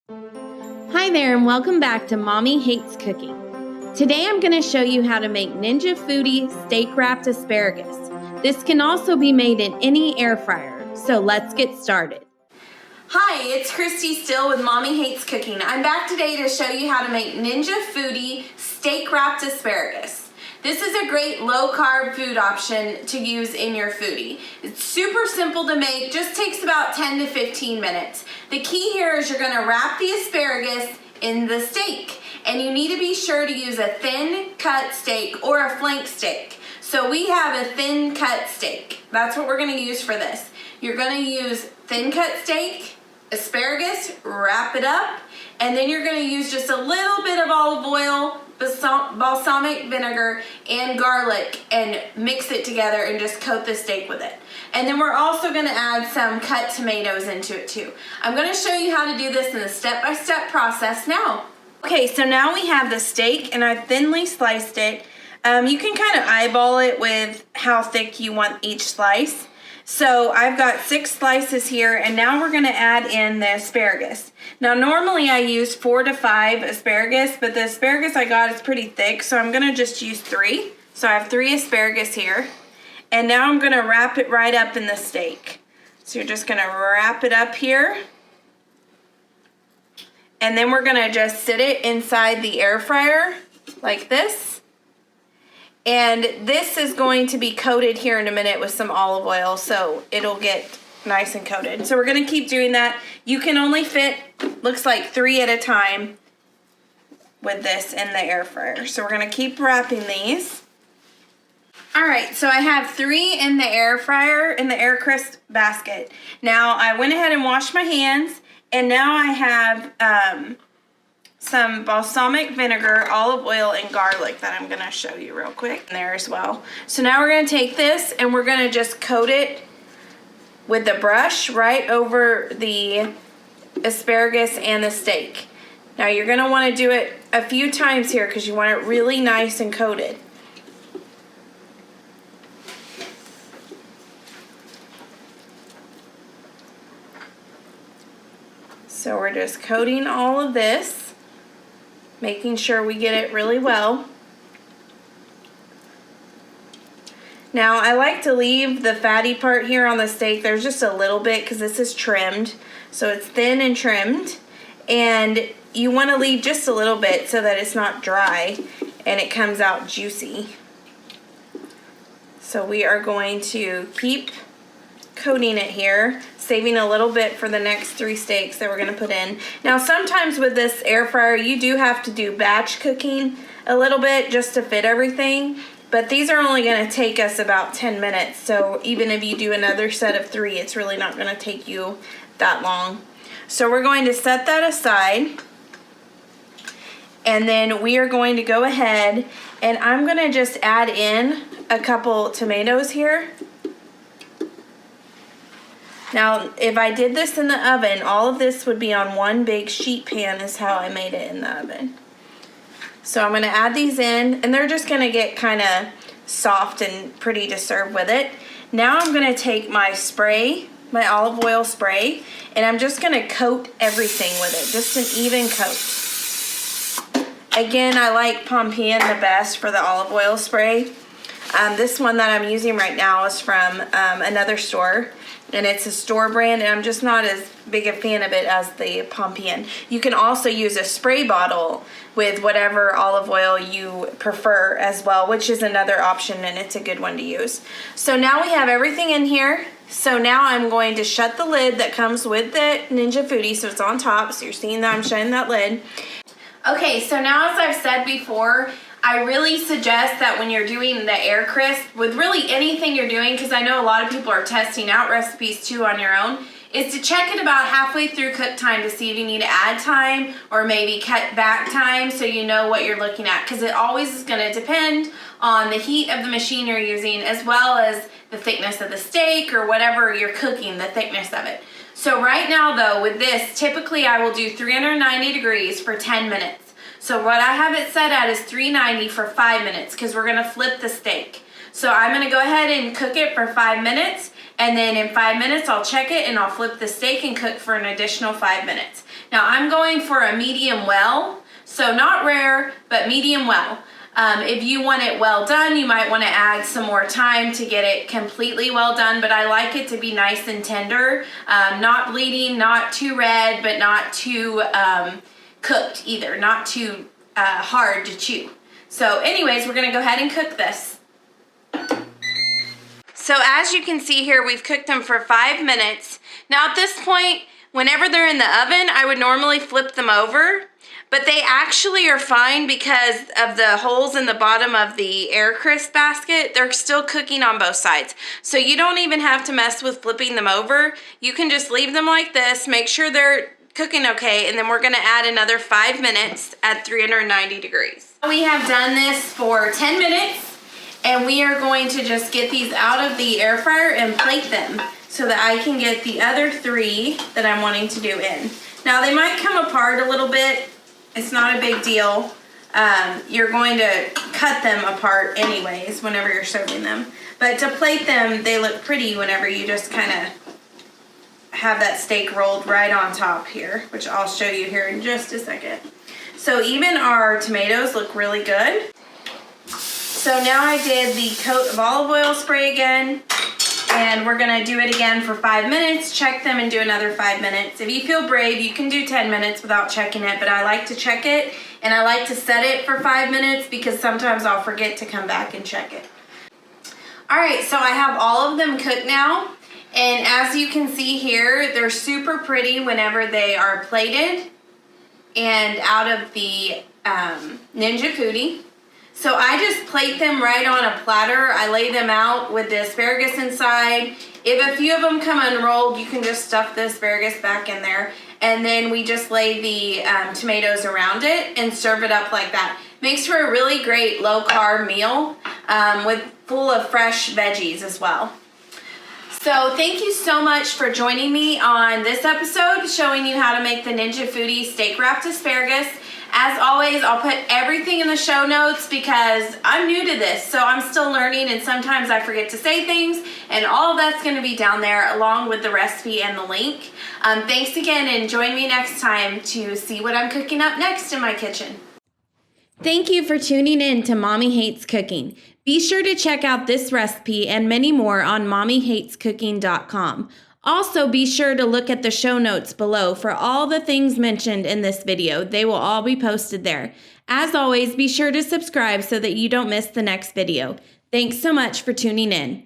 Hi there and welcome back to Mommy Hates Cooking. Today I'm going to show you how to make Ninja Foodi steak wrapped asparagus. This can also be made in any air fryer, so let's get started. Hi, it's Christy still with Mommy Hates Cooking. I'm back today to show you how to make Ninja Foodi steak wrapped asparagus. This is a great low-carb food option to use in your foodie. It's super simple to make, just takes about 10 to 15 minutes. The key here is you're gonna wrap the asparagus in the steak, and you need to be sure to use a thin cut steak or a flank steak. So we have a thin cut steak. That's what we're gonna use for this. You're gonna use thin cut steak, asparagus, wrap it up, and then you're gonna use just a little bit of olive oil, balsamic vinegar, and garlic, and mix it together and just coat the steak with it. And then we're also gonna add some cut tomatoes into it too. I'm gonna show you how to do this in the step-by-step process now. Okay, so now we have the steak and I've thinly sliced it. You can kind of eyeball it with how thick you want each slice. So I've got 6 slices here, and now we're gonna add in the asparagus. Now normally I use 4 to 5 asparagus, but the asparagus I got is pretty thick, so I'm gonna just use 3. So I have 3 asparagus here. And now I'm gonna wrap it right up in the steak. So you're just gonna wrap it up here. And then we're gonna just sit it inside the air fryer like this. And this is going to be coated here in a minute with some olive oil, so it'll get nice and coated. So we're gonna keep doing that. You can only fit, looks like 3 at a time with this in the air fryer. So we're gonna keep wrapping these. All right, so I have 3 in the air fryer in the air crisp basket. Now I went ahead and washed my hands, and now I have some balsamic vinegar, olive oil, and garlic that I'm gonna show you real quick in there as well. So now we're gonna take this and we're gonna just coat it with the brush right over the asparagus and the steak. Now you're gonna wanna do it a few times here because you want it really nice and coated. So we're just coating all of this, making sure we get it really well. Now I like to leave the fatty part here on the steak. There's just a little bit because this is trimmed. So it's thin and trimmed. And you want to leave just a little bit so that it's not dry and it comes out juicy. So we are going to keep coating it here, saving a little bit for the next 3 steaks that we're going to put in. Now sometimes with this air fryer you do have to do batch cooking a little bit just to fit everything, but these are only going to take us about 10 minutes, so even if you do another set of 3 it's really not going to take you that long. So we're going to set that aside, and then we are going to go ahead and I'm going to just add in a couple tomatoes here. Now, if I did this in the oven, all of this would be on one big sheet pan is how I made it in the oven. So I'm gonna add these in, and they're just gonna get kind of soft and pretty to serve with it. Now I'm gonna take my spray, my olive oil spray, and I'm just gonna coat everything with it, just an even coat. Again, I like Pompean the best for the olive oil spray. This one that I'm using right now is from another store, and it's a store brand, and I'm just not as big a fan of it as the Pompean. You can also use a spray bottle with whatever olive oil you prefer as well, which is another option, and it's a good one to use. So now we have everything in here. So now I'm going to shut the lid that comes with the Ninja Foodi, so it's on top, so you're seeing that I'm shutting that lid. Okay, so now as I've said before, I really suggest that when you're doing the air crisp, with really anything you're doing, because I know a lot of people are testing out recipes too on your own, is to check it about halfway through cook time to see if you need to add time or maybe cut back time so you know what you're looking at, because it always is going to depend on the heat of the machine you're using as well as the thickness of the steak or whatever you're cooking, the thickness of it. So right now though, with this, typically I will do 390 degrees for 10 minutes. So what I have it set at is 390 for 5 minutes because we're going to flip the steak. So I'm going to go ahead and cook it for 5 minutes, and then in 5 minutes I'll check it and I'll flip the steak and cook for an additional 5 minutes. Now I'm going for a medium well, so not rare, but medium well. If you want it well done, you might want to add some more time to get it completely well done, but I like it to be nice and tender, not bleeding, not too red, but not too cooked either, not too hard to chew. So anyways, we're gonna go ahead and cook this. So as you can see here, we've cooked them for 5 minutes. Now at this point, whenever they're in the oven, I would normally flip them over, but they actually are fine because of the holes in the bottom of the air crisp basket. They're still cooking on both sides. So you don't even have to mess with flipping them over. You can just leave them like this, make sure they're cooking okay, and then we're gonna add another 5 minutes at 390 degrees. We have done this for 10 minutes, and we are going to just get these out of the air fryer and plate them so that I can get the other 3 that I'm wanting to do in. Now they might come apart a little bit. It's not a big deal. You're going to cut them apart anyways whenever you're serving them. But to plate them, they look pretty whenever you just kind of have that steak rolled right on top here, which I'll show you here in just a second. So even our tomatoes look really good. So now I did the coat of olive oil spray again, and we're gonna do it again for 5 minutes, check them and do another 5 minutes. If you feel brave, you can do 10 minutes without checking it, but I like to check it, and I like to set it for 5 minutes because sometimes I'll forget to come back and check it. All right, so I have all of them cooked now, and as you can see here, they're super pretty whenever they are plated and out of the Ninja Foodi. So I just plate them right on a platter. I lay them out with the asparagus inside. If a few of them come unrolled, you can just stuff the asparagus back in there. And then we just lay the tomatoes around it and serve it up like that. Makes for a really great low-carb meal full of fresh veggies as well. So thank you so much for joining me on this episode, showing you how to make the Ninja Foodi steak wrapped asparagus. As always, I'll put everything in the show notes because I'm new to this, so I'm still learning and sometimes I forget to say things, and all of that's going to be down there along with the recipe and the link. Thanks again, and join me next time to see what I'm cooking up next in my kitchen. Thank you for tuning in to Mommy Hates Cooking. Be sure to check out this recipe and many more on mommyhatescooking.com. Also, be sure to look at the show notes below for all the things mentioned in this video. They will all be posted there. As always, be sure to subscribe so that you don't miss the next video. Thanks so much for tuning in.